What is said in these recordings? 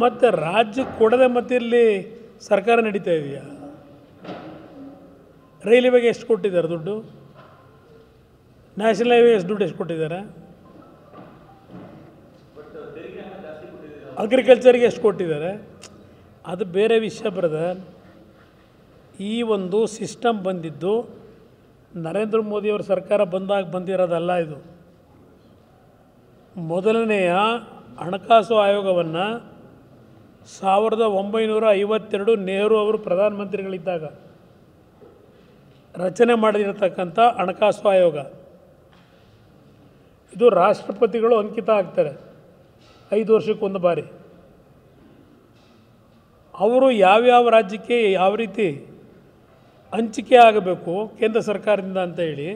ಮತ್ತು ರಾಜ್ಯಕ್ಕೆ ಕೊಡದೆ ಮತ್ತೆ ಇಲ್ಲಿ ಸರ್ಕಾರ ನಡೀತಾ ಇದೆಯಾ? ರೈಲ್ವೆಗೆ ಎಷ್ಟು ಕೊಟ್ಟಿದ್ದಾರೆ ದುಡ್ಡು? ನ್ಯಾಷನಲ್ ಹೈವೇ ದುಡ್ಡು ಎಷ್ಟು ಕೊಟ್ಟಿದ್ದಾರೆ? ಅಗ್ರಿಕಲ್ಚರ್ಗೆ ಎಷ್ಟು ಕೊಟ್ಟಿದ್ದಾರೆ? ಅದು ಬೇರೆ ವಿಷಯ ಬ್ರದರ್. ಈ ಒಂದು ಸಿಸ್ಟಮ್ ಬಂದಿದ್ದು ನರೇಂದ್ರ ಮೋದಿಯವ್ರ ಸರ್ಕಾರ ಬಂದಾಗ ಬಂದಿರೋದಲ್ಲ. ಇದು ಮೊದಲನೆಯ ಹಣಕಾಸು ಆಯೋಗವನ್ನು 1952 ನೆಹರು ಅವರು ಪ್ರಧಾನಮಂತ್ರಿಗಳಿದ್ದಾಗ ರಚನೆ ಮಾಡಿರತಕ್ಕಂಥ ಹಣಕಾಸು ಆಯೋಗ. ಇದು ರಾಷ್ಟ್ರಪತಿಗಳು ಅಂಕಿತ ಆಗ್ತಾರೆ 5 ವರ್ಷಕ್ಕೊಂದು ಬಾರಿ. ಅವರು ಯಾವ್ಯಾವ ರಾಜ್ಯಕ್ಕೆ ಯಾವ ರೀತಿ ಹಂಚಿಕೆ ಆಗಬೇಕು ಕೇಂದ್ರ ಸರ್ಕಾರದಿಂದ ಅಂತ ಹೇಳಿ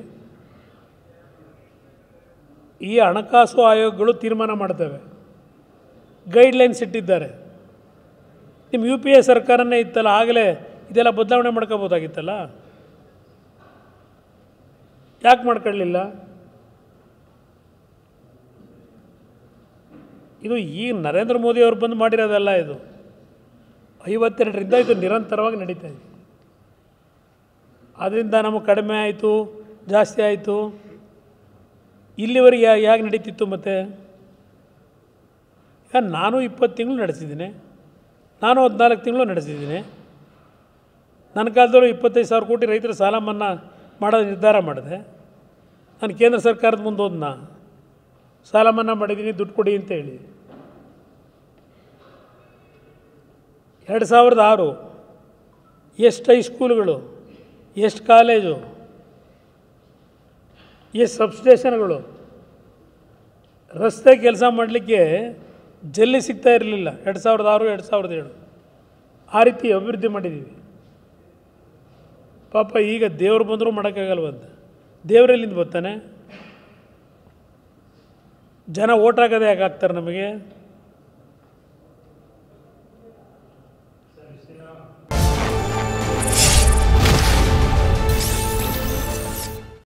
ಈ ಹಣಕಾಸು ಆಯೋಗಗಳು ತೀರ್ಮಾನ ಮಾಡ್ತವೆ, ಗೈಡ್ಲೈನ್ಸ್ ಇಟ್ಟಿದ್ದಾರೆ. ನಿಮ್ಮ UPA ಸರ್ಕಾರನೇ ಇತ್ತಲ್ಲ, ಆಗಲೇ ಇದೆಲ್ಲ ಬದಲಾವಣೆ ಮಾಡ್ಕೋಬೋದಾಗಿತ್ತಲ್ಲ, ಯಾಕೆ ಮಾಡ್ಕೊಳ್ಳಿಲ್ಲ? ಇದು ಈ ನರೇಂದ್ರ ಮೋದಿ ಅವರು ಬಂದು ಮಾಡಿರೋದಲ್ಲ. ಇದು 52ರಿಂದ ಇದು ನಿರಂತರವಾಗಿ ನಡೀತಾ ಇದೆ. ಅದರಿಂದ ನಮಗೆ ಕಡಿಮೆ ಆಯಿತು, ಜಾಸ್ತಿ ಆಯಿತು, ಇಲ್ಲಿವರೆಗೆ ಹೇಗೆ ನಡೀತಿತ್ತು? ಮತ್ತು ಈಗ ನಾನು 20 ತಿಂಗಳು ನಡೆಸಿದ್ದೀನಿ, ನಾನು 14 ತಿಂಗಳು ನಡೆಸಿದ್ದೀನಿ. ನನ್ನ ಕಾಲದಲ್ಲೂ 25,000 ಕೋಟಿ ರೈತರ ಸಾಲ ಮನ್ನಾ ಮಾಡೋದು ನಿರ್ಧಾರ ಮಾಡಿದೆ. ನಾನು ಕೇಂದ್ರ ಸರ್ಕಾರದ ಮುಂದೆ ಹೋದ್ನ, ಸಾಲ ಮನ್ನಾ ಮಾಡಿದ್ದೀನಿ, ದುಡ್ಡು ಕೊಡಿ ಅಂತ ಹೇಳಿ. 2006 ಎಷ್ಟು ಹೈಸ್ಕೂಲುಗಳು, ಎಷ್ಟು ಕಾಲೇಜು, ಎಷ್ಟು ಸಬ್ಸ್ಟೇಷನ್ಗಳು, ರಸ್ತೆ ಕೆಲಸ ಮಾಡಲಿಕ್ಕೆ ಜಲ್ಲಿ ಸಿಗ್ತಾ ಇರಲಿಲ್ಲ 2006 2007. ಆ ರೀತಿ ಅಭಿವೃದ್ಧಿ ಮಾಡಿದ್ದೀವಿ. ಪಾಪ ಈಗ ದೇವರು ಬಂದರೂ ಮಾಡೋಕ್ಕಾಗಲ್ವಂತ. ದೇವರೆಲ್ಲಿಂದ ಬರ್ತಾನೆ? ಜನ ಓಟ್ ಹಾಕೋದೇ ಯಾಕೆ ಹಾಕ್ತಾರೆ ನಮಗೆ?